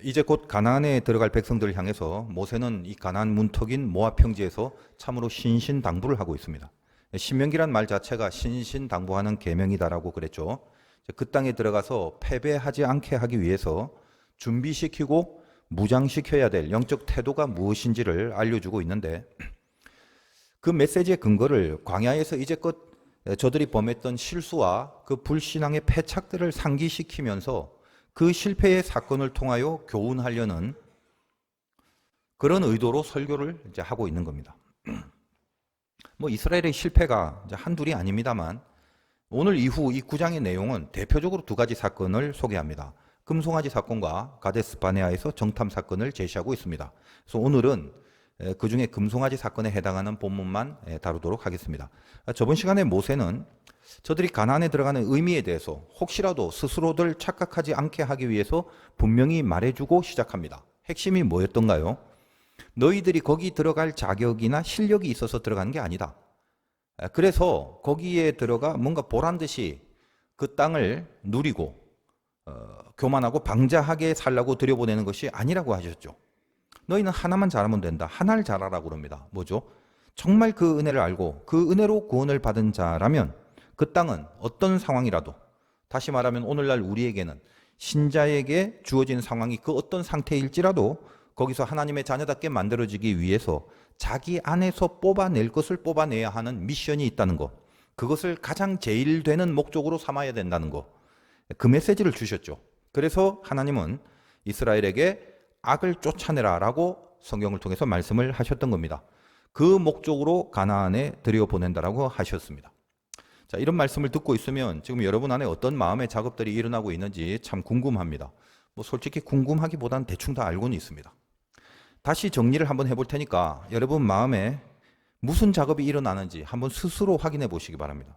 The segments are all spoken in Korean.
이제 곧 가나안에 들어갈 백성들을 향해서 모세는 이 가나안 문턱인 모압 평지에서 참으로 신신당부를 하고 있습니다. 신명기란 말 자체가 신신당부하는 계명이다라고 그랬죠. 그 땅에 들어가서 패배하지 않게 하기 위해서 준비시키고 무장시켜야 될 영적 태도가 무엇인지를 알려주고 있는데, 그 메시지의 근거를 광야에서 이제껏 저들이 범했던 실수와 그 불신앙의 패착들을 상기시키면서 그 실패의 사건을 통하여 교훈하려는 그런 의도로 설교를 이제 하고 있는 겁니다. 뭐 이스라엘의 실패가 이제 한둘이 아닙니다만, 오늘 이후 이 9장의 내용은 대표적으로 두 가지 사건을 소개합니다. 금송아지 사건과 가데스 바네아에서 정탐 사건을 제시하고 있습니다. 그래서 오늘은 그 중에 금송아지 사건에 해당하는 본문만 다루도록 하겠습니다. 저번 시간에 모세는 저들이 가나안에 들어가는 의미에 대해서 혹시라도 스스로들 착각하지 않게 하기 위해서 분명히 말해주고 시작합니다. 핵심이 뭐였던가요? 너희들이 거기 들어갈 자격이나 실력이 있어서 들어가는 게 아니다. 그래서 거기에 들어가 뭔가 보란듯이 그 땅을 누리고 교만하고 방자하게 살라고 들여보내는 것이 아니라고 하셨죠. 너희는 하나만 잘하면 된다. 하나를 잘하라고 그럽니다. 뭐죠? 정말 그 은혜를 알고 그 은혜로 구원을 받은 자라면 그 땅은 어떤 상황이라도, 다시 말하면 오늘날 우리에게는 신자에게 주어진 상황이 그 어떤 상태일지라도 거기서 하나님의 자녀답게 만들어지기 위해서 자기 안에서 뽑아낼 것을 뽑아내야 하는 미션이 있다는 것, 그것을 가장 제일 되는 목적으로 삼아야 된다는 것, 그 메시지를 주셨죠. 그래서 하나님은 이스라엘에게 악을 쫓아내라 라고 성경을 통해서 말씀을 하셨던 겁니다. 그 목적으로 가나안에 들여보낸다라고 하셨습니다. 자, 이런 말씀을 듣고 있으면 지금 여러분 안에 어떤 마음의 작업들이 일어나고 있는지 참 궁금합니다. 뭐 솔직히 궁금하기보다는 대충 다 알고는 있습니다. 다시 정리를 한번 해볼 테니까 여러분 마음에 무슨 작업이 일어나는지 한번 스스로 확인해 보시기 바랍니다.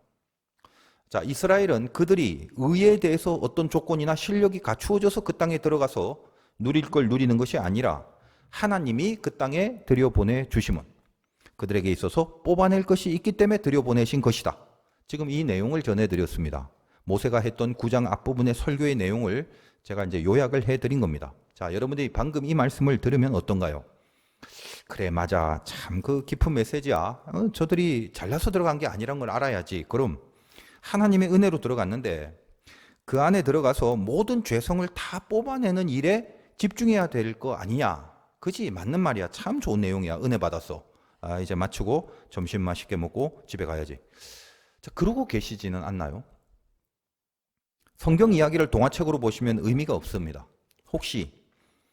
자, 이스라엘은 그들이 의에 대해서 어떤 조건이나 실력이 갖추어져서 그 땅에 들어가서 누릴 걸 누리는 것이 아니라 하나님이 그 땅에 들여보내 주심은 그들에게 있어서 뽑아낼 것이 있기 때문에 들여보내신 것이다. 지금 이 내용을 전해드렸습니다. 모세가 했던 9장 앞부분의 설교의 내용을 제가 이제 요약을 해드린 겁니다. 자, 여러분들이 방금 이 말씀을 들으면 어떤가요? 그래, 맞아. 참 그 깊은 메시지야. 저들이 잘나서 들어간 게 아니란 걸 알아야지. 그럼 하나님의 은혜로 들어갔는데 그 안에 들어가서 모든 죄성을 다 뽑아내는 일에 집중해야 될 거 아니냐. 그지? 맞는 말이야. 참 좋은 내용이야. 은혜 받았어. 아, 이제 마치고 점심 맛있게 먹고 집에 가야지. 자, 그러고 계시지는 않나요? 성경 이야기를 동화책으로 보시면 의미가 없습니다. 혹시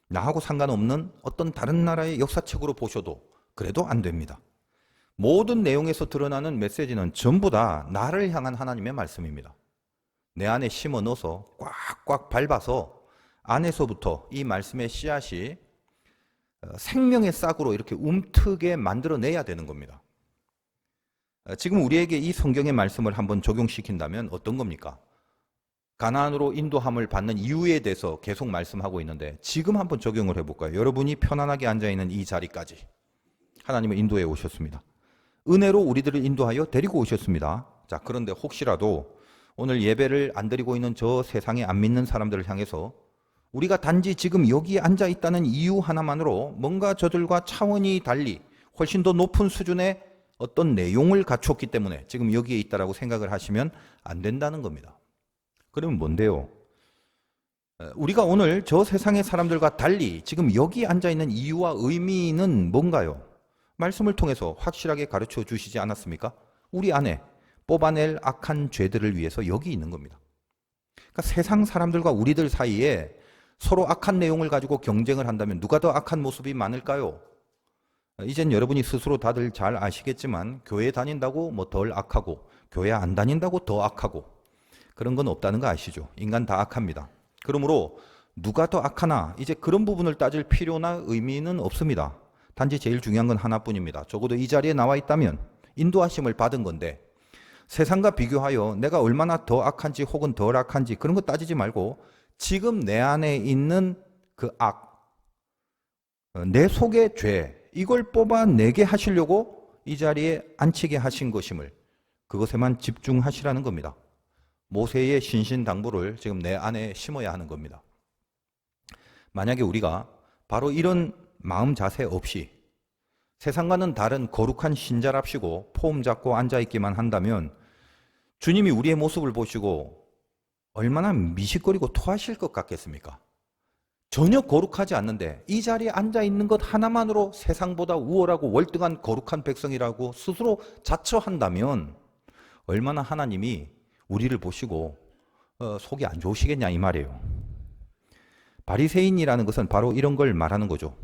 나하고 상관없는 어떤 다른 나라의 역사책으로 보셔도 그래도 안 됩니다. 모든 내용에서 드러나는 메시지는 전부 다 나를 향한 하나님의 말씀입니다. 내 안에 심어 넣어서 꽉꽉 밟아서 안에서부터 이 말씀의 씨앗이 생명의 싹으로 이렇게 움트게 만들어내야 되는 겁니다. 지금 우리에게 이 성경의 말씀을 한번 적용시킨다면 어떤 겁니까? 가나안으로 인도함을 받는 이유에 대해서 계속 말씀하고 있는데 지금 한번 적용을 해볼까요? 여러분이 편안하게 앉아있는 이 자리까지 하나님은 인도해 오셨습니다. 은혜로 우리들을 인도하여 데리고 오셨습니다. 자, 그런데 혹시라도 오늘 예배를 안 드리고 있는 저 세상에 안 믿는 사람들을 향해서 우리가 단지 지금 여기에 앉아 있다는 이유 하나만으로 뭔가 저들과 차원이 달리 훨씬 더 높은 수준의 어떤 내용을 갖췄기 때문에 지금 여기에 있다라고 생각을 하시면 안 된다는 겁니다. 그러면 뭔데요? 우리가 오늘 저 세상의 사람들과 달리 지금 여기 앉아 있는 이유와 의미는 뭔가요? 말씀을 통해서 확실하게 가르쳐 주시지 않았습니까? 우리 안에 뽑아낼 악한 죄들을 위해서 여기 있는 겁니다. 그러니까 세상 사람들과 우리들 사이에 서로 악한 내용을 가지고 경쟁을 한다면 누가 더 악한 모습이 많을까요? 이젠 여러분이 스스로 다들 잘 아시겠지만 교회 다닌다고 뭐 덜 악하고 교회 안 다닌다고 더 악하고 그런 건 없다는 거 아시죠? 인간 다 악합니다. 그러므로 누가 더 악하나 이제 그런 부분을 따질 필요나 의미는 없습니다. 단지 제일 중요한 건 하나뿐입니다. 적어도 이 자리에 나와 있다면 인도하심을 받은 건데 세상과 비교하여 내가 얼마나 더 악한지 혹은 덜 악한지 그런 거 따지지 말고 지금 내 안에 있는 그 악, 내 속의 죄, 이걸 뽑아내게 하시려고 이 자리에 앉히게 하신 것임을 그것에만 집중하시라는 겁니다. 모세의 신신당부를 지금 내 안에 심어야 하는 겁니다. 만약에 우리가 바로 이런 마음 자세 없이 세상과는 다른 거룩한 신자랍시고 폼 잡고 앉아있기만 한다면 주님이 우리의 모습을 보시고 얼마나 미식거리고 토하실 것 같겠습니까? 전혀 거룩하지 않는데 이 자리에 앉아있는 것 하나만으로 세상보다 우월하고 월등한 거룩한 백성이라고 스스로 자처한다면 얼마나 하나님이 우리를 보시고 속이 안 좋으시겠냐 이 말이에요. 바리새인이라는 것은 바로 이런 걸 말하는 거죠.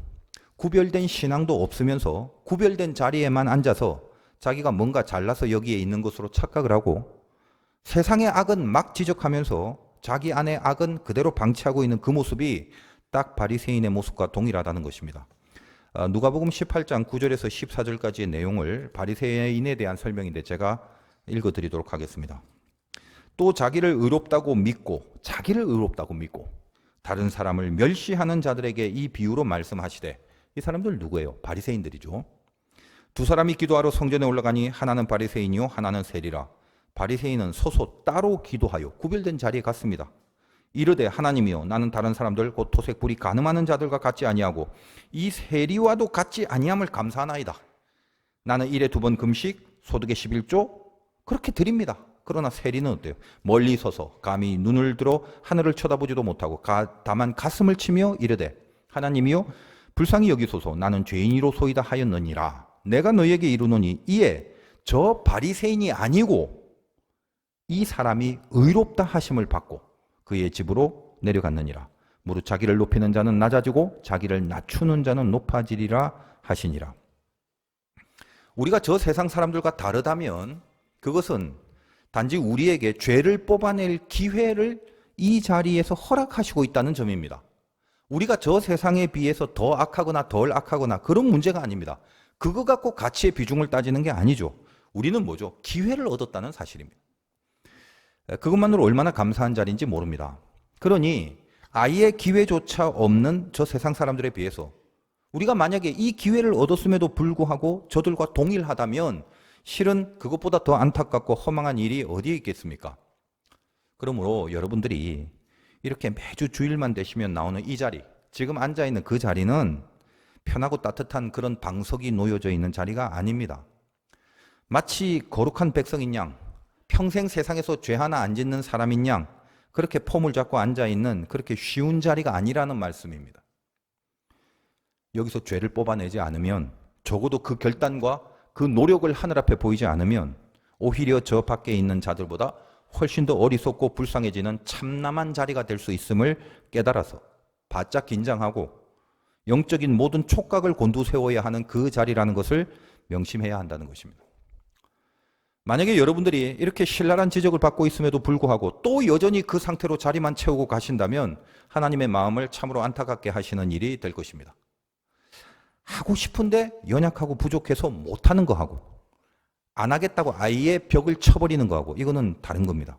구별된 신앙도 없으면서 구별된 자리에만 앉아서 자기가 뭔가 잘나서 여기에 있는 것으로 착각을 하고 세상의 악은 막 지적하면서 자기 안의 악은 그대로 방치하고 있는 그 모습이 딱 바리새인의 모습과 동일하다는 것입니다. 누가복음 18장 9절에서 14절까지의 내용을 바리새인에 대한 설명인데 제가 읽어드리도록 하겠습니다. 또 자기를 의롭다고 믿고 다른 사람을 멸시하는 자들에게 이 비유로 말씀하시되, 이 사람들 누구예요? 바리새인들이죠. 두 사람이 기도하러 성전에 올라가니 하나는 바리새인이요 하나는 세리라. 바리새인은 서서 따로 기도하여 구별된 자리에 갔습니다. 이르되 하나님이여 나는 다른 사람들 곧 토색 불이 간음하는 자들과 같지 아니하고 이 세리와도 같지 아니함을 감사하나이다. 나는 일에 2번 금식 소득의 11조 그렇게 드립니다. 그러나 세리는 어때요? 멀리 서서 감히 눈을 들어 하늘을 쳐다보지도 못하고 다만 가슴을 치며 이르되 하나님이여 불쌍히 여기소서 나는 죄인이로소이다 하였느니라. 내가 너희에게 이르노니 이에 저 바리새인이 아니고 이 사람이 의롭다 하심을 받고 그의 집으로 내려갔느니라. 무릇 자기를 높이는 자는 낮아지고 자기를 낮추는 자는 높아지리라 하시니라. 우리가 저 세상 사람들과 다르다면 그것은 단지 우리에게 죄를 뽑아낼 기회를 이 자리에서 허락하시고 있다는 점입니다. 우리가 저 세상에 비해서 더 악하거나 덜 악하거나 그런 문제가 아닙니다. 그거 갖고 가치의 비중을 따지는 게 아니죠. 우리는 뭐죠? 기회를 얻었다는 사실입니다. 그것만으로 얼마나 감사한 자리인지 모릅니다. 그러니 아예 기회조차 없는 저 세상 사람들에 비해서 우리가 만약에 이 기회를 얻었음에도 불구하고 저들과 동일하다면 실은 그것보다 더 안타깝고 허망한 일이 어디에 있겠습니까? 그러므로 여러분들이 이렇게 매주 주일만 되시면 나오는 이 자리, 지금 앉아있는 그 자리는 편하고 따뜻한 그런 방석이 놓여져 있는 자리가 아닙니다. 마치 거룩한 백성인 양, 평생 세상에서 죄 하나 안 짓는 사람인 양 그렇게 폼을 잡고 앉아있는 그렇게 쉬운 자리가 아니라는 말씀입니다. 여기서 죄를 뽑아내지 않으면 적어도 그 결단과 그 노력을 하늘 앞에 보이지 않으면 오히려 저 밖에 있는 자들보다 훨씬 더 어리석고 불쌍해지는 참남한 자리가 될 수 있음을 깨달아서 바짝 긴장하고 영적인 모든 촉각을 곤두세워야 하는 그 자리라는 것을 명심해야 한다는 것입니다. 만약에 여러분들이 이렇게 신랄한 지적을 받고 있음에도 불구하고 또 여전히 그 상태로 자리만 채우고 가신다면 하나님의 마음을 참으로 안타깝게 하시는 일이 될 것입니다. 하고 싶은데 연약하고 부족해서 못하는 거하고 안 하겠다고 아예 벽을 쳐버리는 거하고 이거는 다른 겁니다.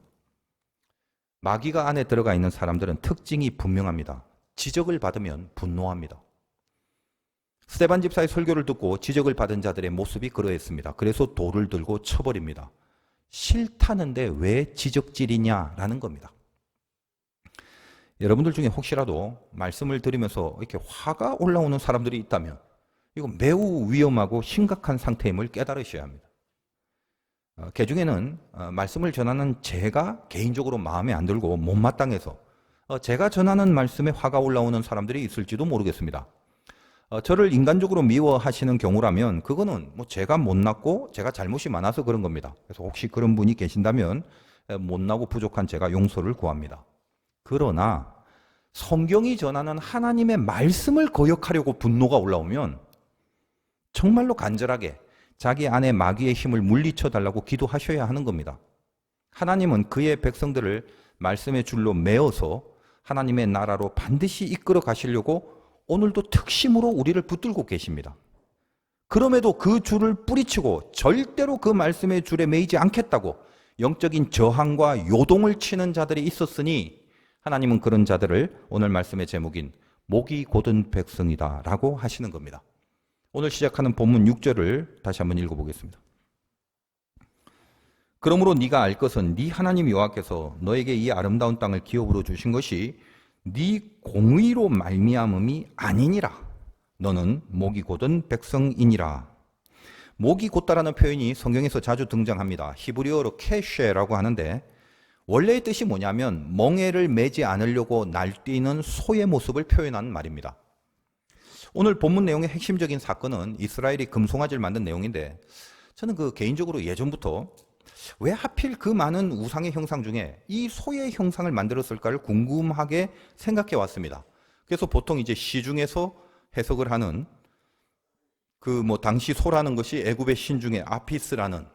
마귀가 안에 들어가 있는 사람들은 특징이 분명합니다. 지적을 받으면 분노합니다. 스데반 집사의 설교를 듣고 지적을 받은 자들의 모습이 그러했습니다. 그래서 돌을 들고 쳐버립니다. 싫다는데 왜 지적질이냐라는 겁니다. 여러분들 중에 혹시라도 말씀을 들으면서 이렇게 화가 올라오는 사람들이 있다면 이거 매우 위험하고 심각한 상태임을 깨달으셔야 합니다. 개중에는 말씀을 전하는 제가 개인적으로 마음에 안 들고 못마땅해서 제가 전하는 말씀에 화가 올라오는 사람들이 있을지도 모르겠습니다. 저를 인간적으로 미워하시는 경우라면 그거는 뭐 제가 못났고 제가 잘못이 많아서 그런 겁니다. 그래서 혹시 그런 분이 계신다면 못나고 부족한 제가 용서를 구합니다. 그러나 성경이 전하는 하나님의 말씀을 거역하려고 분노가 올라오면 정말로 간절하게 자기 안에 마귀의 힘을 물리쳐 달라고 기도하셔야 하는 겁니다. 하나님은 그의 백성들을 말씀의 줄로 메어서 하나님의 나라로 반드시 이끌어 가시려고 오늘도 특심으로 우리를 붙들고 계십니다. 그럼에도 그 줄을 뿌리치고 절대로 그 말씀의 줄에 매이지 않겠다고 영적인 저항과 요동을 치는 자들이 있었으니 하나님은 그런 자들을 오늘 말씀의 제목인 목이 곧은 백성이다 라고 하시는 겁니다. 오늘 시작하는 본문 6절을 다시 한번 읽어보겠습니다. 그러므로 네가 알 것은 네 하나님 여호와께서 너에게 이 아름다운 땅을 기업으로 주신 것이 네 공의로 말미암음이 아니니라. 너는 목이 곧은 백성이니라. 목이 곧다라는 표현이 성경에서 자주 등장합니다. 히브리어로 케쉐라고 하는데 원래의 뜻이 뭐냐면 멍에를 매지 않으려고 날뛰는 소의 모습을 표현하는 말입니다. 오늘 본문 내용의 핵심적인 사건은 이스라엘이 금송아지를 만든 내용인데 저는 개인적으로 예전부터 왜 하필 그 많은 우상의 형상 중에 이 소의 형상을 만들었을까를 궁금하게 생각해 왔습니다. 그래서 보통 이제 시중에서 해석을 하는 당시 소라는 것이 애굽의 신 중에 아피스라는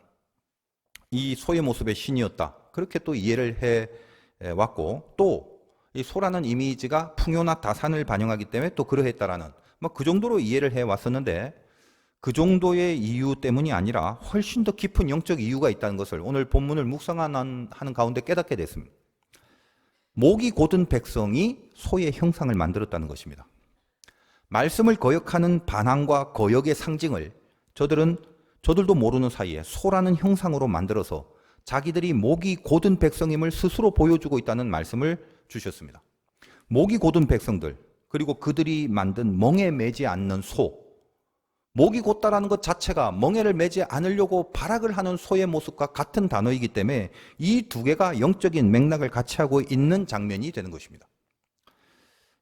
이 소의 모습의 신이었다. 그렇게 또 이해를 해 왔고, 또 이 소라는 이미지가 풍요나 다산을 반영하기 때문에 또 그러했다라는 그 정도로 이해를 해 왔었는데, 그 정도의 이유 때문이 아니라 훨씬 더 깊은 영적 이유가 있다는 것을 오늘 본문을 묵상하는 가운데 깨닫게 됐습니다. 목이 곧은 백성이 소의 형상을 만들었다는 것입니다. 말씀을 거역하는 반항과 거역의 상징을 저들도 모르는 사이에 소라는 형상으로 만들어서 자기들이 목이 곧은 백성임을 스스로 보여주고 있다는 말씀을 주셨습니다. 목이 곧은 백성들, 그리고 그들이 만든 멍에 매지 않는 소, 목이 곧다라는 것 자체가 멍에를 매지 않으려고 발악을 하는 소의 모습과 같은 단어이기 때문에 이 두 개가 영적인 맥락을 같이 하고 있는 장면이 되는 것입니다.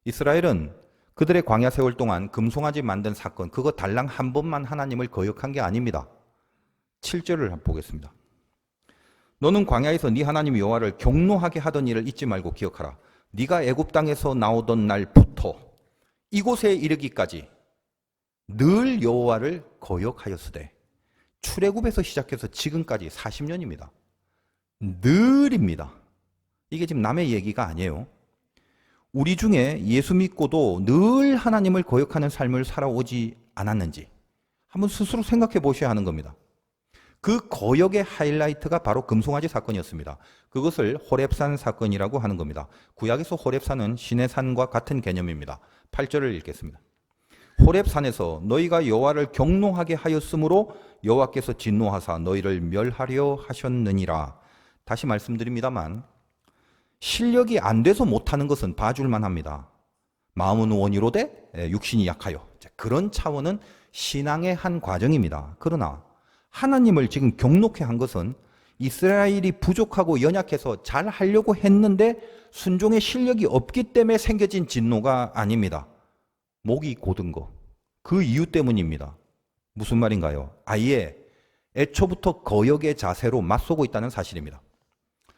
이스라엘은 그들의 광야 세월 동안 금송아지 만든 사건, 그거 달랑 한 번만 하나님을 거역한 게 아닙니다. 7절을 한번 보겠습니다. 너는 광야에서 네 하나님 여호와를 경노하게 하던 일을 잊지 말고 기억하라. 네가 애굽 땅에서 나오던 날부터 이곳에 이르기까지 늘 여호와를 거역하였으되, 출애굽에서 시작해서 지금까지 40년입니다. 늘입니다. 이게 지금 남의 얘기가 아니에요. 우리 중에 예수 믿고도 늘 하나님을 거역하는 삶을 살아오지 않았는지 한번 스스로 생각해 보셔야 하는 겁니다. 그 거역의 하이라이트가 바로 금송아지 사건이었습니다. 그것을 호렙산 사건이라고 하는 겁니다. 구약에서 호렙산은 신의 산과 같은 개념입니다. 8절을 읽겠습니다. 호렙산에서 너희가 여호와를 경노하게 하였으므로 여호와께서 진노하사 너희를 멸하려 하셨느니라. 다시 말씀드립니다만 실력이 안 돼서 못하는 것은 봐줄만 합니다. 마음은 원이로되 육신이 약하여. 그런 차원은 신앙의 한 과정입니다. 그러나 하나님을 지금 경노케 한 것은 이스라엘이 부족하고 연약해서 잘 하려고 했는데 순종의 실력이 없기 때문에 생겨진 진노가 아닙니다. 목이 곧은 거, 그 이유 때문입니다. 무슨 말인가요? 아예 애초부터 거역의 자세로 맞서고 있다는 사실입니다.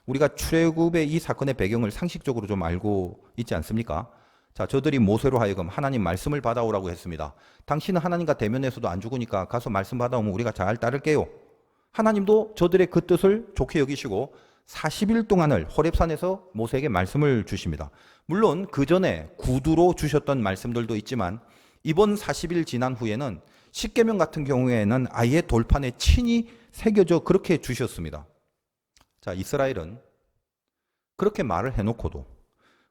우리가 출애굽의 이 사건의 배경을 상식적으로 좀 알고 있지 않습니까? 자, 저들이 모세로 하여금 하나님 말씀을 받아오라고 했습니다. 당신은 하나님과 대면해서도 안 죽으니까 가서 말씀 받아오면 우리가 잘 따를게요. 하나님도 저들의 그 뜻을 좋게 여기시고 40일 동안을 호렙산에서 모세에게 말씀을 주십니다. 물론 그 전에 구두로 주셨던 말씀들도 있지만 이번 40일 지난 후에는 십계명 같은 경우에는 아예 돌판에 친히 새겨져 그렇게 주셨습니다. 자, 이스라엘은 그렇게 말을 해놓고도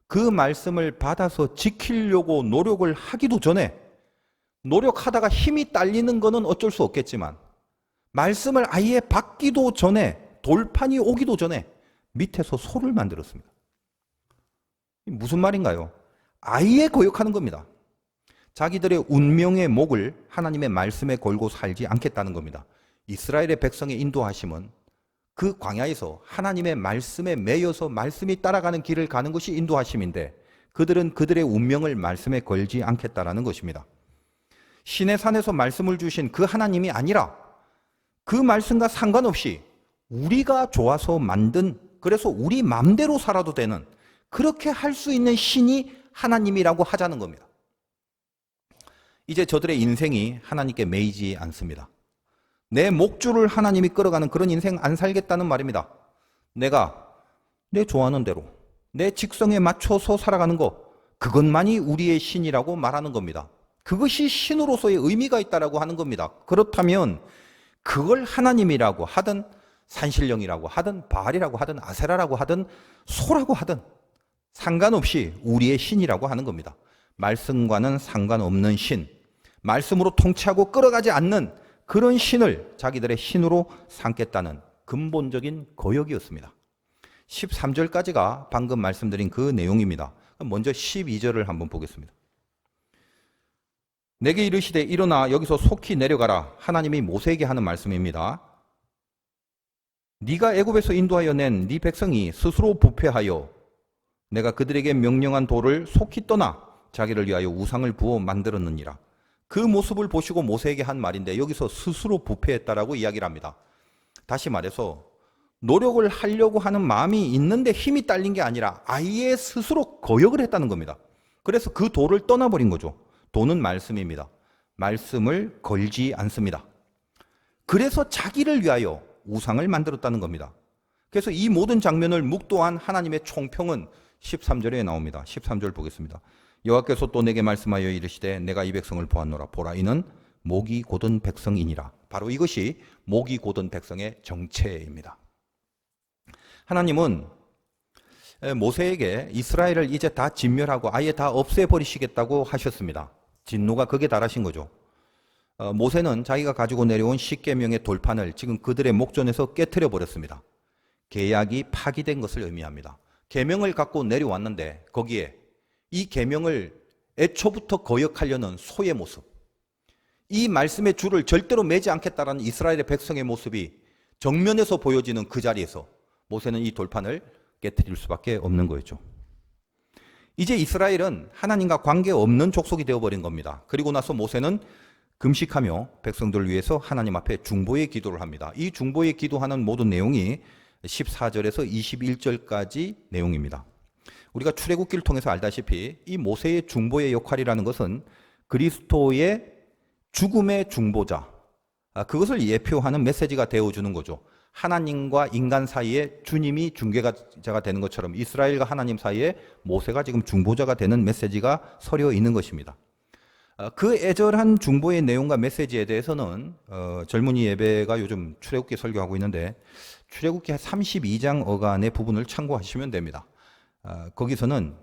그 말씀을 받아서 지키려고 노력을 하기도 전에, 노력하다가 힘이 딸리는 것은 어쩔 수 없겠지만 말씀을 아예 받기도 전에, 돌판이 오기도 전에 밑에서 소를 만들었습니다. 무슨 말인가요? 아예 거역하는 겁니다. 자기들의 운명의 목을 하나님의 말씀에 걸고 살지 않겠다는 겁니다. 이스라엘의 백성의 인도하심은 그 광야에서 하나님의 말씀에 매여서 말씀이 따라가는 길을 가는 것이 인도하심인데 그들은 그들의 운명을 말씀에 걸지 않겠다라는 것입니다. 신의 산에서 말씀을 주신 그 하나님이 아니라 그 말씀과 상관없이 우리가 좋아서 만든, 그래서 우리 맘대로 살아도 되는, 그렇게 할 수 있는 신이 하나님이라고 하자는 겁니다. 이제 저들의 인생이 하나님께 매이지 않습니다. 내 목줄을 하나님이 끌어가는 그런 인생 안 살겠다는 말입니다. 내가 내 좋아하는 대로 내 직성에 맞춰서 살아가는 거, 그것만이 우리의 신이라고 말하는 겁니다. 그것이 신으로서의 의미가 있다라고 하는 겁니다. 그렇다면 그걸 하나님이라고 하든 산신령이라고 하든 바알이라고 하든 아세라라고 하든 소라고 하든 상관없이 우리의 신이라고 하는 겁니다. 말씀과는 상관없는 신, 말씀으로 통치하고 끌어가지 않는 그런 신을 자기들의 신으로 삼겠다는 근본적인 거역이었습니다. 13절까지가 방금 말씀드린 그 내용입니다. 먼저 12절을 한번 보겠습니다. 내게 이르시되 일어나 여기서 속히 내려가라. 하나님이 모세에게 하는 말씀입니다. 네가 애굽에서 인도하여 낸 네 백성이 스스로 부패하여 내가 그들에게 명령한 도를 속히 떠나 자기를 위하여 우상을 부어 만들었느니라. 그 모습을 보시고 모세에게 한 말인데 여기서 스스로 부패했다라고 이야기를 합니다. 다시 말해서 노력을 하려고 하는 마음이 있는데 힘이 딸린 게 아니라 아예 스스로 거역을 했다는 겁니다. 그래서 그 도를 떠나버린 거죠. 도는 말씀입니다. 말씀을 걸지 않습니다. 그래서 자기를 위하여 우상을 만들었다는 겁니다. 그래서 이 모든 장면을 묵도한 하나님의 총평은 13절에 나옵니다. 13절 보겠습니다. 여호와께서 또 내게 말씀하여 이르시되 내가 이 백성을 보았노라. 보라 이는 목이 곧은 백성이니라. 바로 이것이 목이 곧은 백성의 정체입니다. 하나님은 모세에게 이스라엘을 이제 다 진멸하고 아예 다 없애버리시겠다고 하셨습니다. 진노가 극에 달하신 거죠. 모세는 자기가 가지고 내려온 10계명의 돌판을 지금 그들의 목전에서 깨트려 버렸습니다. 계약이 파기된 것을 의미합니다. 계명을 갖고 내려왔는데 거기에 이 계명을 애초부터 거역하려는 소의 모습, 이 말씀의 줄을 절대로 매지 않겠다라는 이스라엘의 백성의 모습이 정면에서 보여지는 그 자리에서 모세는 이 돌판을 깨트릴 수밖에 없는 거였죠. 이제 이스라엘은 하나님과 관계없는 족속이 되어버린 겁니다. 그리고 나서 모세는 금식하며 백성들을 위해서 하나님 앞에 중보의 기도를 합니다. 이 중보의 기도하는 모든 내용이 14절에서 21절까지 내용입니다. 우리가 출애굽기를 통해서 알다시피 이 모세의 중보의 역할이라는 것은 그리스도의 죽음의 중보자, 그것을 예표하는 메시지가 되어주는 거죠. 하나님과 인간 사이에 주님이 중개자가 되는 것처럼 이스라엘과 하나님 사이에 모세가 지금 중보자가 되는 메시지가 서려 있는 것입니다. 그 애절한 중보의 내용과 메시지에 대해서는 젊은이 예배가 요즘 출애굽기 설교하고 있는데 출애굽기 32장 어간의 부분을 참고하시면 됩니다. 거기서는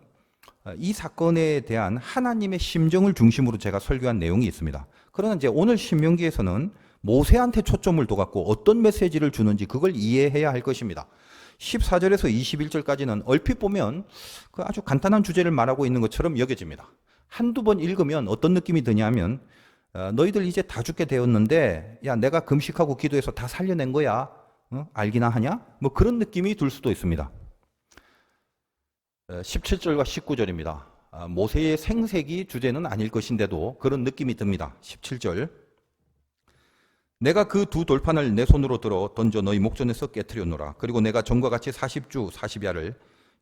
이 사건에 대한 하나님의 심정을 중심으로 제가 설교한 내용이 있습니다. 그러나 이제 오늘 신명기에서는 모세한테 초점을 둬갖고 어떤 메시지를 주는지 그걸 이해해야 할 것입니다. 14절에서 21절까지는 얼핏 보면 그 아주 간단한 주제를 말하고 있는 것처럼 여겨집니다. 한두 번 읽으면 어떤 느낌이 드냐면 너희들 이제 다 죽게 되었는데 야 내가 금식하고 기도해서 다 살려낸 거야. 알기나 하냐? 뭐 그런 느낌이 들 수도 있습니다. 17절과 19절입니다. 모세의 생색이 주제는 아닐 것인데도 그런 느낌이 듭니다. 17절 내가 그 두 돌판을 내 손으로 들어 던져 너희 목전에서 깨트렸노라. 그리고 내가 전과 같이 40주 40야를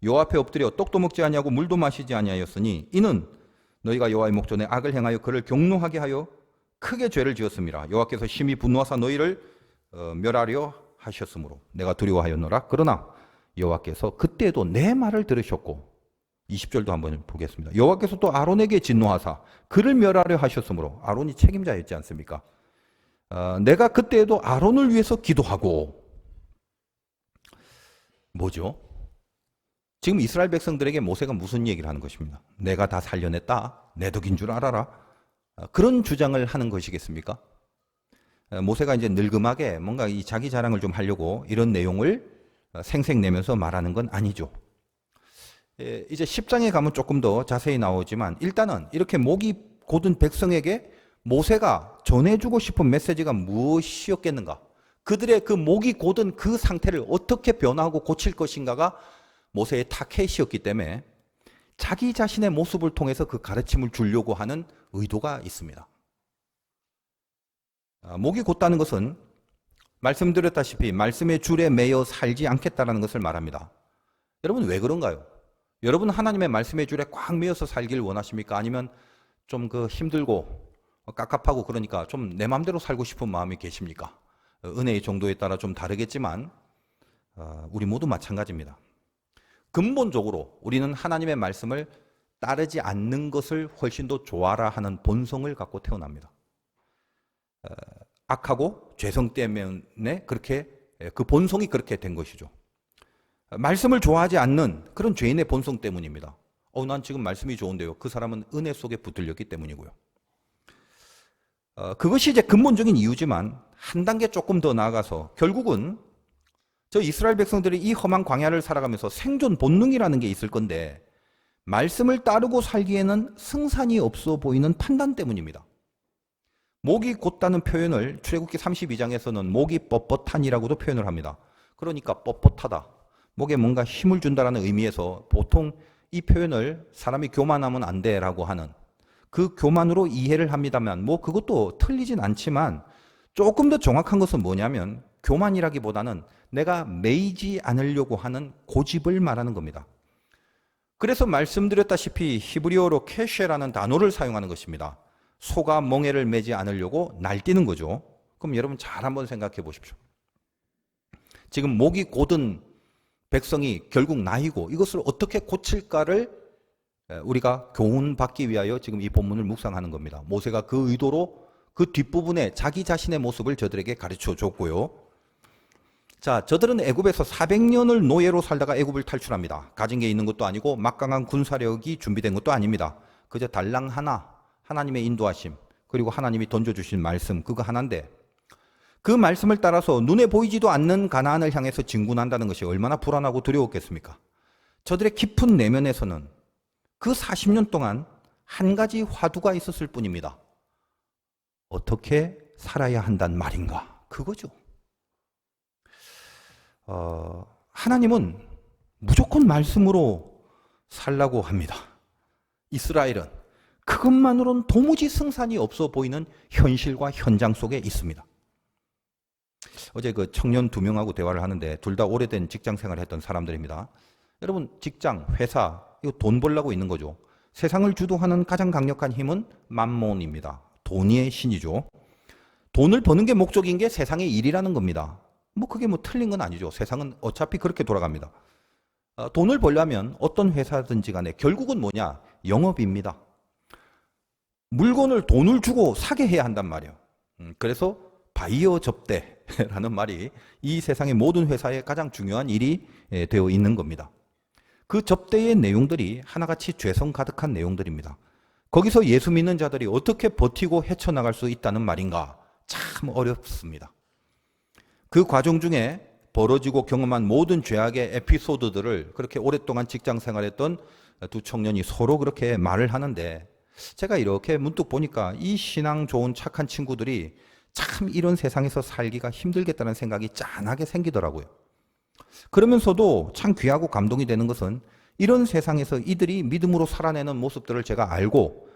여호와 앞에 엎드려 떡도 먹지 아니하고 물도 마시지 아니하였으니 이는 너희가 여호와의 목전에 악을 행하여 그를 경노하게 하여 크게 죄를 지었습니다. 여호와께서 심히 분노하사 너희를 멸하려 하셨으므로 내가 두려워하였노라. 그러나 여호와께서 그때도 내 말을 들으셨고 20절도 한번 보겠습니다. 여호와께서 또 아론에게 진노하사 그를 멸하려 하셨으므로 아론이 책임자였지 않습니까? 내가 그때에도 아론을 위해서 기도하고 뭐죠? 지금 이스라엘 백성들에게 모세가 무슨 얘기를 하는 것입니다. 내가 다 살려냈다. 내 덕인 줄 알아라. 그런 주장을 하는 것이겠습니까? 모세가 이제 늙음하게 뭔가 이 자기 자랑을 좀 하려고 이런 내용을 생색내면서 말하는 건 아니죠. 이제 10장에 가면 조금 더 자세히 나오지만 일단은 이렇게 목이 곧은 백성에게 모세가 전해주고 싶은 메시지가 무엇이었겠는가? 그들의 그 목이 곧은 그 상태를 어떻게 변화하고 고칠 것인가가 모세의 타켓이었기 때문에 자기 자신의 모습을 통해서 그 가르침을 주려고 하는 의도가 있습니다. 목이 곧다는 것은 말씀드렸다시피 말씀의 줄에 매여 살지 않겠다는 것을 말합니다. 여러분 왜 그런가요? 여러분 하나님의 말씀의 줄에 꽉 매여서 살길 원하십니까? 아니면 좀 그 힘들고 깝깝하고 그러니까 좀 내 마음대로 살고 싶은 마음이 계십니까? 은혜의 정도에 따라 좀 다르겠지만 우리 모두 마찬가지입니다. 근본적으로 우리는 하나님의 말씀을 따르지 않는 것을 훨씬 더 좋아라 하는 본성을 갖고 태어납니다. 악하고 죄성 때문에 그렇게 그 본성이 그렇게 된 것이죠. 말씀을 좋아하지 않는 그런 죄인의 본성 때문입니다. 난 지금 말씀이 좋은데요. 그 사람은 은혜 속에 붙들렸기 때문이고요. 그것이 이제 근본적인 이유지만 한 단계 조금 더 나아가서 결국은 저 이스라엘 백성들이 이 험한 광야를 살아가면서 생존 본능이라는 게 있을 건데 말씀을 따르고 살기에는 승산이 없어 보이는 판단 때문입니다. 목이 곧다는 표현을 출애굽기 32장에서는 목이 뻣뻣하니라고도 표현을 합니다. 그러니까 뻣뻣하다. 목에 뭔가 힘을 준다라는 의미에서 보통 이 표현을 사람이 교만하면 안 돼라고 하는 그 교만으로 이해를 합니다만 뭐 그것도 틀리진 않지만 조금 더 정확한 것은 뭐냐면 교만이라기보다는 내가 매이지 않으려고 하는 고집을 말하는 겁니다. 그래서 말씀드렸다시피 히브리어로 캐쉐라는 단어를 사용하는 것입니다. 소가 멍에를 매지 않으려고 날뛰는 거죠. 그럼 여러분 잘 한번 생각해 보십시오. 지금 목이 곧은 백성이 결국 나이고 이것을 어떻게 고칠까를 우리가 교훈받기 위하여 지금 이 본문을 묵상하는 겁니다. 모세가 그 의도로 그 뒷부분에 자기 자신의 모습을 저들에게 가르쳐 줬고요. 자, 저들은 애굽에서 400년을 노예로 살다가 애굽을 탈출합니다. 가진 게 있는 것도 아니고 막강한 군사력이 준비된 것도 아닙니다. 그저 달랑 하나, 하나님의 인도하심, 그리고 하나님이 던져주신 말씀, 그거 하나인데 그 말씀을 따라서 눈에 보이지도 않는 가나안을 향해서 진군한다는 것이 얼마나 불안하고 두려웠겠습니까? 저들의 깊은 내면에서는 그 40년 동안 한 가지 화두가 있었을 뿐입니다. 어떻게 살아야 한단 말인가? 그거죠. 하나님은 무조건 말씀으로 살라고 합니다. 이스라엘은 그것만으로는 도무지 승산이 없어 보이는 현실과 현장 속에 있습니다. 어제 그 청년 2명하고 대화를 하는데 둘 다 오래된 직장 생활을 했던 사람들입니다. 여러분 직장, 회사 이거 돈 벌려고 있는 거죠. 세상을 주도하는 가장 강력한 힘은 맘몬입니다. 돈의 신이죠. 돈을 버는 게 목적인 게 세상의 일이라는 겁니다. 뭐 그게 뭐 틀린 건 아니죠. 세상은 어차피 그렇게 돌아갑니다. 돈을 벌려면 어떤 회사든지 간에 결국은 뭐냐? 영업입니다. 물건을 돈을 주고 사게 해야 한단 말이에요. 그래서 바이어 접대라는 말이 이 세상의 모든 회사의 가장 중요한 일이 되어 있는 겁니다. 그 접대의 내용들이 하나같이 죄성 가득한 내용들입니다. 거기서 예수 믿는 자들이 어떻게 버티고 헤쳐나갈 수 있다는 말인가? 참 어렵습니다. 그 과정 중에 벌어지고 경험한 모든 죄악의 에피소드들을 그렇게 오랫동안 직장 생활했던 두 청년이 서로 그렇게 말을 하는데 제가 이렇게 문득 보니까 이 신앙 좋은 착한 친구들이 참 이런 세상에서 살기가 힘들겠다는 생각이 짠하게 생기더라고요. 그러면서도 참 귀하고 감동이 되는 것은 이런 세상에서 이들이 믿음으로 살아내는 모습들을 제가 알고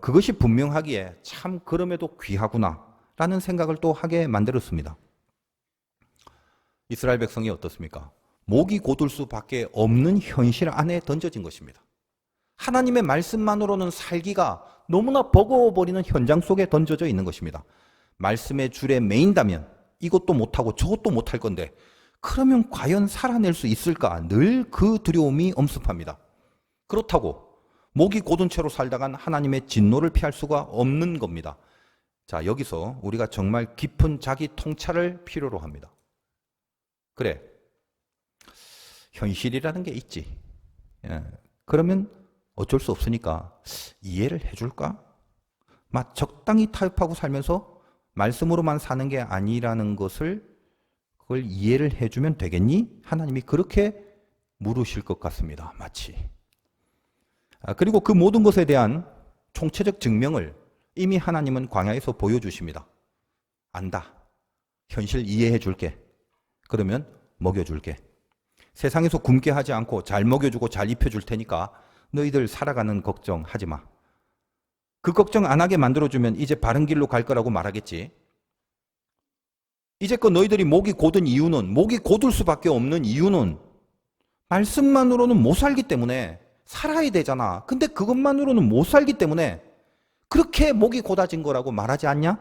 그것이 분명하기에 참 그럼에도 귀하구나 라는 생각을 또 하게 만들었습니다. 이스라엘 백성이 어떻습니까? 목이 곧을 수밖에 없는 현실 안에 던져진 것입니다. 하나님의 말씀만으로는 살기가 너무나 버거워버리는 현장 속에 던져져 있는 것입니다. 말씀의 줄에 매인다면 이것도 못하고 저것도 못할 건데 그러면 과연 살아낼 수 있을까? 늘 그 두려움이 엄습합니다. 그렇다고 목이 곧은 채로 살다간 하나님의 진노를 피할 수가 없는 겁니다. 자, 여기서 우리가 정말 깊은 자기 통찰을 필요로 합니다. 그래, 현실이라는 게 있지. 그러면 어쩔 수 없으니까 이해를 해줄까? 막 적당히 타협하고 살면서 말씀으로만 사는 게 아니라는 것을 그걸 이해를 해주면 되겠니? 하나님이 그렇게 물으실 것 같습니다. 마치. 그리고 그 모든 것에 대한 총체적 증명을 이미 하나님은 광야에서 보여주십니다. 안다. 현실 이해해 줄게. 그러면 먹여줄게. 세상에서 굶게 하지 않고 잘 먹여주고 잘 입혀줄 테니까 너희들 살아가는 걱정 하지 마. 그 걱정 안 하게 만들어주면 이제 바른 길로 갈 거라고 말하겠지. 이제껏 너희들이 목이 곧은 이유는, 목이 곧을 수밖에 없는 이유는 말씀만으로는 못 살기 때문에 살아야 되잖아. 근데 그것만으로는 못 살기 때문에 그렇게 목이 곧아진 거라고 말하지 않냐?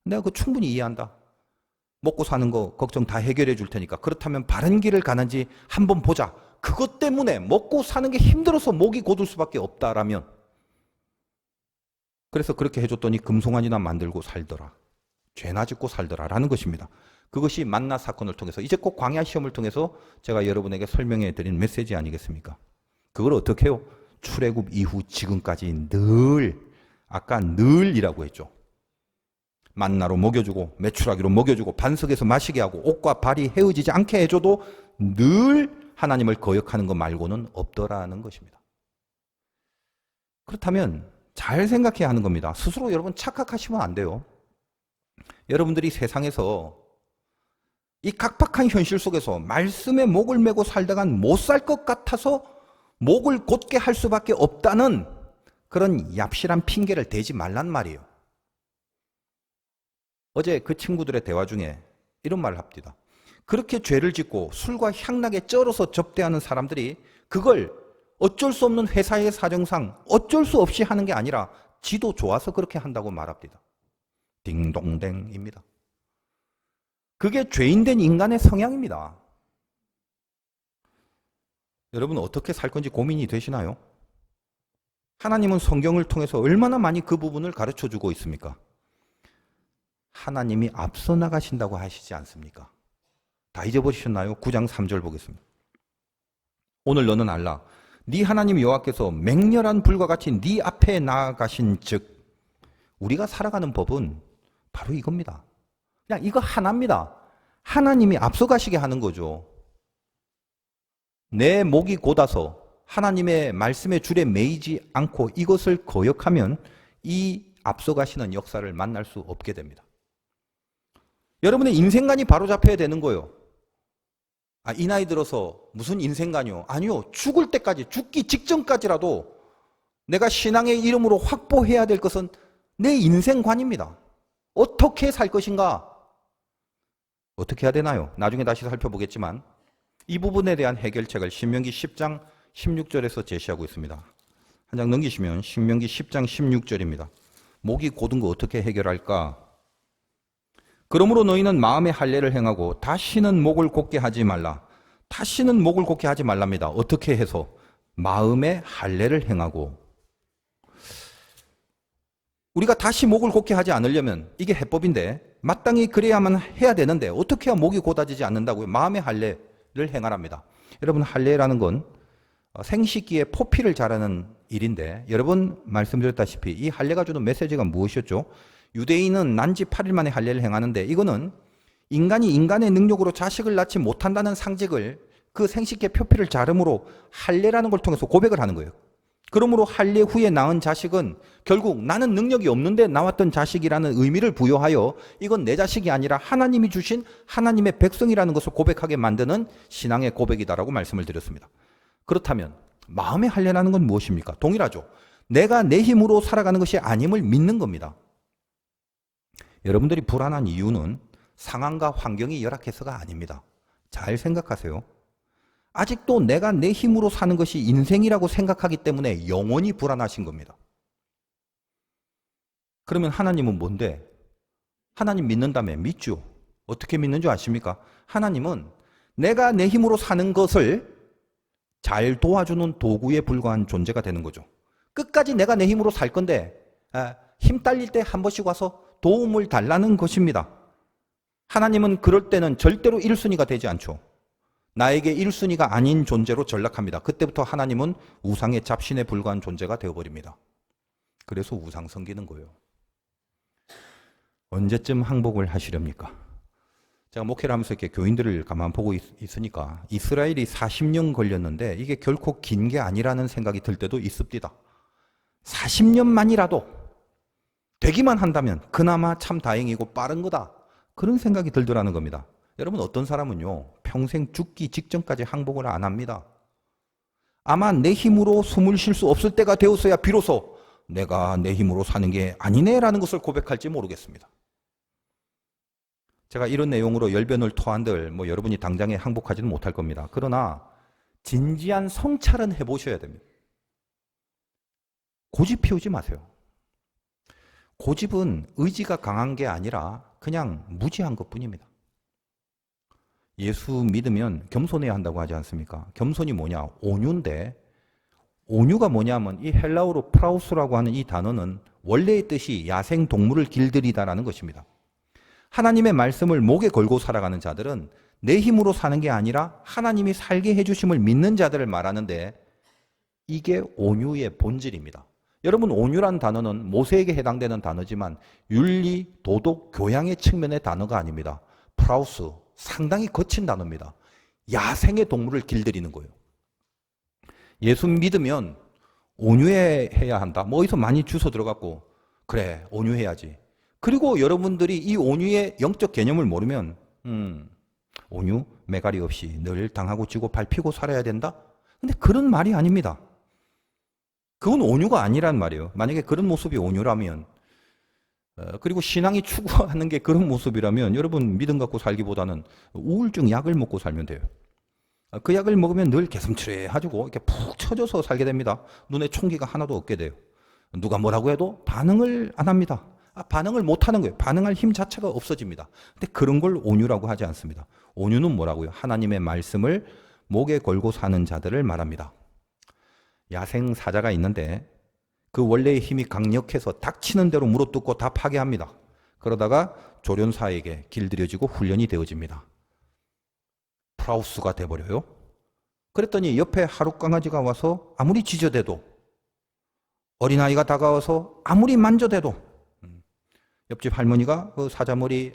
내가 그거 충분히 이해한다. 먹고 사는 거 걱정 다 해결해 줄 테니까 그렇다면 바른 길을 가는지 한번 보자. 그것 때문에 먹고 사는 게 힘들어서 목이 곧을 수밖에 없다라면 그래서 그렇게 해줬더니 금송아지나 만들고 살더라. 죄나 짓고 살더라라는 것입니다. 그것이 만나 사건을 통해서 이제 꼭 광야 시험을 통해서 제가 여러분에게 설명해 드린 메시지 아니겠습니까? 그걸 어떻게 해요? 출애굽 이후 지금까지 늘 아까 늘이라고 했죠. 만나로 먹여주고 메추라기로 먹여주고 반석에서 마시게 하고 옷과 발이 헤어지지 않게 해줘도 늘 하나님을 거역하는 것 말고는 없더라는 것입니다. 그렇다면 잘 생각해야 하는 겁니다. 스스로 여러분 착각하시면 안 돼요. 여러분들이 세상에서 이 각박한 현실 속에서 말씀에 목을 메고 살다간 못 살 것 같아서 목을 곧게 할 수밖에 없다는 그런 얍실한 핑계를 대지 말란 말이에요. 어제 그 친구들의 대화 중에 이런 말을 합니다. 그렇게 죄를 짓고 술과 향락에 쩔어서 접대하는 사람들이 그걸 어쩔 수 없는 회사의 사정상 어쩔 수 없이 하는 게 아니라 지도 좋아서 그렇게 한다고 말합니다. 딩동댕입니다. 그게 죄인된 인간의 성향입니다. 여러분 어떻게 살 건지 고민이 되시나요? 하나님은 성경을 통해서 얼마나 많이 그 부분을 가르쳐주고 있습니까? 하나님이 앞서 나가신다고 하시지 않습니까? 다 잊어버리셨나요? 9장 3절 보겠습니다. 오늘 너는 알라. 네 하나님 여호와께서 맹렬한 불과 같이 네 앞에 나아가신 즉 우리가 살아가는 법은 바로 이겁니다. 그냥 이거 하나입니다. 하나님이 앞서가시게 하는 거죠. 내 목이 곧아서 하나님의 말씀의 줄에 매이지 않고 이것을 거역하면 이 앞서가시는 역사를 만날 수 없게 됩니다. 여러분의 인생관이 바로잡혀야 되는 거예요. 이 나이 들어서 무슨 인생관이요? 아니요. 죽을 때까지, 죽기 직전까지라도 내가 신앙의 이름으로 확보해야 될 것은 내 인생관입니다. 어떻게 살 것인가? 어떻게 해야 되나요? 나중에 다시 살펴보겠지만 이 부분에 대한 해결책을 신명기 10장 16절에서 제시하고 있습니다. 한 장 넘기시면 신명기 10장 16절입니다. 목이 곧은 거 어떻게 해결할까? 그러므로 너희는 마음의 할례를 행하고 다시는 목을 곧게 하지 말라. 다시는 목을 곧게 하지 말랍니다. 어떻게 해서? 마음의 할례를 행하고. 우리가 다시 목을 곧게 하지 않으려면 이게 해법인데 마땅히 그래야만 해야 되는데 어떻게 해야 목이 곧아지지 않는다고요? 마음의 할례를 행하랍니다. 여러분 할례라는 건 생식기에 포피를 자라는 일인데 여러 번 말씀드렸다시피 이 할례가 주는 메시지가 무엇이었죠? 유대인은 난지 8일 만에 할례를 행하는데 이거는 인간이 인간의 능력으로 자식을 낳지 못한다는 상징을 그 생식기의 표피를 자름으로 할례라는 걸 통해서 고백을 하는 거예요. 그러므로 할례 후에 낳은 자식은 결국 나는 능력이 없는데 나왔던 자식이라는 의미를 부여하여 이건 내 자식이 아니라 하나님이 주신 하나님의 백성이라는 것을 고백하게 만드는 신앙의 고백이다라고 말씀을 드렸습니다. 그렇다면 마음의 할례라는 건 무엇입니까? 동일하죠. 내가 내 힘으로 살아가는 것이 아님을 믿는 겁니다. 여러분들이 불안한 이유는 상황과 환경이 열악해서가 아닙니다. 잘 생각하세요. 아직도 내가 내 힘으로 사는 것이 인생이라고 생각하기 때문에 영원히 불안하신 겁니다. 그러면 하나님은 뭔데? 하나님 믿는다며 믿죠. 어떻게 믿는 줄 아십니까? 하나님은 내가 내 힘으로 사는 것을 잘 도와주는 도구에 불과한 존재가 되는 거죠. 끝까지 내가 내 힘으로 살 건데 힘 딸릴 때 한 번씩 와서 도움을 달라는 것입니다. 하나님은 그럴 때는 절대로 1순위가 되지 않죠. 나에게 1순위가 아닌 존재로 전락합니다. 그때부터 하나님은 우상의 잡신에 불과한 존재가 되어버립니다. 그래서 우상 섬기는 거예요. 언제쯤 항복을 하시렵니까? 제가 목회를 하면서 이렇게 교인들을 가만 보고 있으니까 이스라엘이 40년 걸렸는데 이게 결코 긴 게 아니라는 생각이 들 때도 있습니다. 40년만이라도 되기만 한다면 그나마 참 다행이고 빠른 거다. 그런 생각이 들더라는 겁니다. 여러분 어떤 사람은요 평생 죽기 직전까지 항복을 안 합니다. 아마 내 힘으로 숨을 쉴 수 없을 때가 되었어야 비로소 내가 내 힘으로 사는 게 아니네라는 것을 고백할지 모르겠습니다. 제가 이런 내용으로 열변을 토한들 여러분이 당장에 항복하지는 못할 겁니다. 그러나 진지한 성찰은 해보셔야 됩니다. 고집 피우지 마세요. 고집은 의지가 강한 게 아니라 그냥 무지한 것뿐입니다. 예수 믿으면 겸손해야 한다고 하지 않습니까? 겸손이 뭐냐? 온유인데 온유가 뭐냐면 이 헬라어로 프라우스라고 하는 이 단어는 원래의 뜻이 야생 동물을 길들이다라는 것입니다. 하나님의 말씀을 목에 걸고 살아가는 자들은 내 힘으로 사는 게 아니라 하나님이 살게 해주심을 믿는 자들을 말하는데 이게 온유의 본질입니다. 여러분 온유란 단어는 모세에게 해당되는 단어지만 윤리, 도덕, 교양의 측면의 단어가 아닙니다. 프라우스, 상당히 거친 단어입니다. 야생의 동물을 길들이는 거예요. 예수 믿으면 온유해야 한다. 뭐 어디서 많이 주워 들어갔고 그래 온유해야지. 그리고 여러분들이 이 온유의 영적 개념을 모르면 온유 매갈이 없이 늘 당하고 지고 밟히고 살아야 된다? 근데 그런 말이 아닙니다. 그건 온유가 아니란 말이에요. 만약에 그런 모습이 온유라면 그리고 신앙이 추구하는 게 그런 모습이라면 여러분 믿음 갖고 살기보다는 우울증 약을 먹고 살면 돼요. 그 약을 먹으면 늘 개슴츠레하고 이렇게 푹 처져서 살게 됩니다. 눈에 총기가 하나도 없게 돼요. 누가 뭐라고 해도 반응을 안 합니다. 반응을 못 하는 거예요. 반응할 힘 자체가 없어집니다. 근데 그런 걸 온유라고 하지 않습니다. 온유는 뭐라고요? 하나님의 말씀을 목에 걸고 사는 자들을 말합니다. 야생 사자가 있는데 그 원래의 힘이 강력해서 닥치는 대로 물어뜯고 다 파괴합니다. 그러다가 조련사에게 길들여지고 훈련이 되어집니다. 프라우스가 돼버려요. 그랬더니 옆에 하룻강아지가 와서 아무리 짖어대도 어린아이가 다가와서 아무리 만져대도 옆집 할머니가 그 사자머리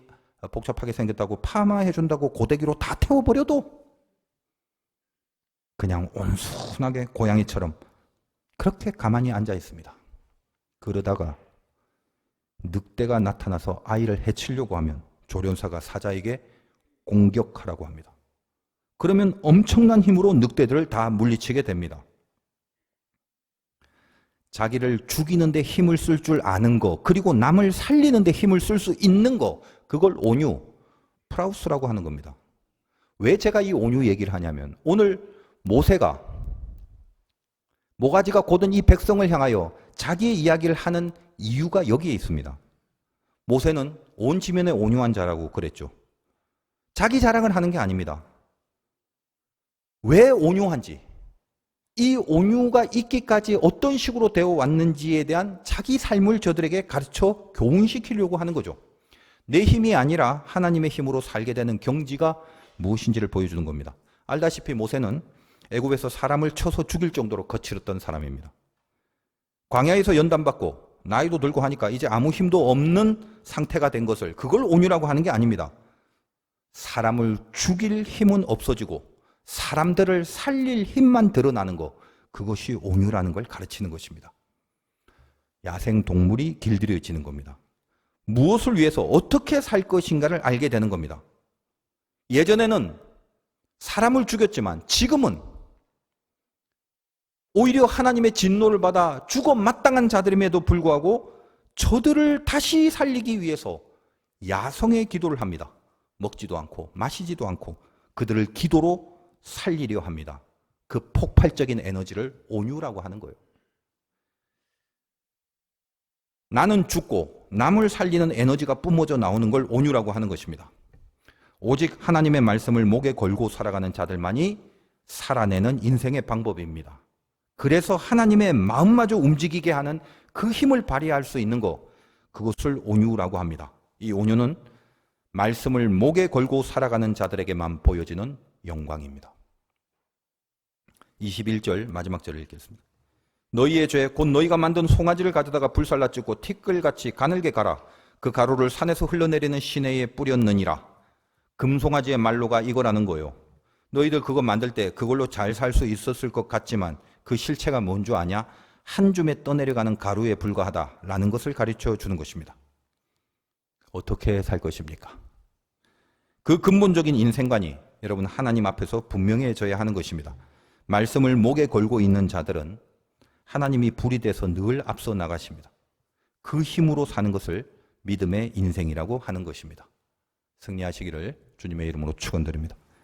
복잡하게 생겼다고 파마해준다고 고데기로 다 태워버려도 그냥 온순하게 고양이처럼 그렇게 가만히 앉아 있습니다. 그러다가 늑대가 나타나서 아이를 해치려고 하면 조련사가 사자에게 공격하라고 합니다. 그러면 엄청난 힘으로 늑대들을 다 물리치게 됩니다. 자기를 죽이는데 힘을 쓸 줄 아는 거, 그리고 남을 살리는데 힘을 쓸 수 있는 거, 그걸 온유, 프라우스라고 하는 겁니다. 왜 제가 이 온유 얘기를 하냐면 오늘 모세가 모가지가 곧은 이 백성을 향하여 자기의 이야기를 하는 이유가 여기에 있습니다. 모세는 온 지면에 온유한 자라고 그랬죠. 자기 자랑을 하는 게 아닙니다. 왜 온유한지, 이 온유가 있기까지 어떤 식으로 되어 왔는지에 대한 자기 삶을 저들에게 가르쳐 교훈시키려고 하는 거죠. 내 힘이 아니라 하나님의 힘으로 살게 되는 경지가 무엇인지를 보여주는 겁니다. 알다시피 모세는 애굽에서 사람을 쳐서 죽일 정도로 거칠었던 사람입니다. 광야에서 연단받고 나이도 들고 하니까 이제 아무 힘도 없는 상태가 된 것을, 그걸 온유라고 하는 게 아닙니다. 사람을 죽일 힘은 없어지고 사람들을 살릴 힘만 드러나는 것, 그것이 온유라는 걸 가르치는 것입니다. 야생 동물이 길들여지는 겁니다. 무엇을 위해서 어떻게 살 것인가를 알게 되는 겁니다. 예전에는 사람을 죽였지만 지금은 오히려 하나님의 진노를 받아 죽어 마땅한 자들임에도 불구하고 저들을 다시 살리기 위해서 야성의 기도를 합니다. 먹지도 않고 마시지도 않고 그들을 기도로 살리려 합니다. 그 폭발적인 에너지를 온유라고 하는 거예요. 나는 죽고 남을 살리는 에너지가 뿜어져 나오는 걸 온유라고 하는 것입니다. 오직 하나님의 말씀을 목에 걸고 살아가는 자들만이 살아내는 인생의 방법입니다. 그래서 하나님의 마음마저 움직이게 하는 그 힘을 발휘할 수 있는 것, 그것을 온유라고 합니다. 이 온유는 말씀을 목에 걸고 살아가는 자들에게만 보여지는 영광입니다. 21절 마지막 절을 읽겠습니다. 너희의 죄 곧 너희가 만든 송아지를 가져다가 불살라 찢고 티끌같이 가늘게 갈아 그 가루를 산에서 흘러내리는 시내에 뿌렸느니라. 금송아지의 말로가 이거라는 거예요. 너희들 그거 만들 때 그걸로 잘 살 수 있었을 것 같지만 그 실체가 뭔 줄 아냐? 한 줌에 떠내려가는 가루에 불과하다라는 것을 가르쳐 주는 것입니다. 어떻게 살 것입니까? 그 근본적인 인생관이 여러분 하나님 앞에서 분명해져야 하는 것입니다. 말씀을 목에 걸고 있는 자들은 하나님이 불이 돼서 늘 앞서 나가십니다. 그 힘으로 사는 것을 믿음의 인생이라고 하는 것입니다. 승리하시기를 주님의 이름으로 축원드립니다.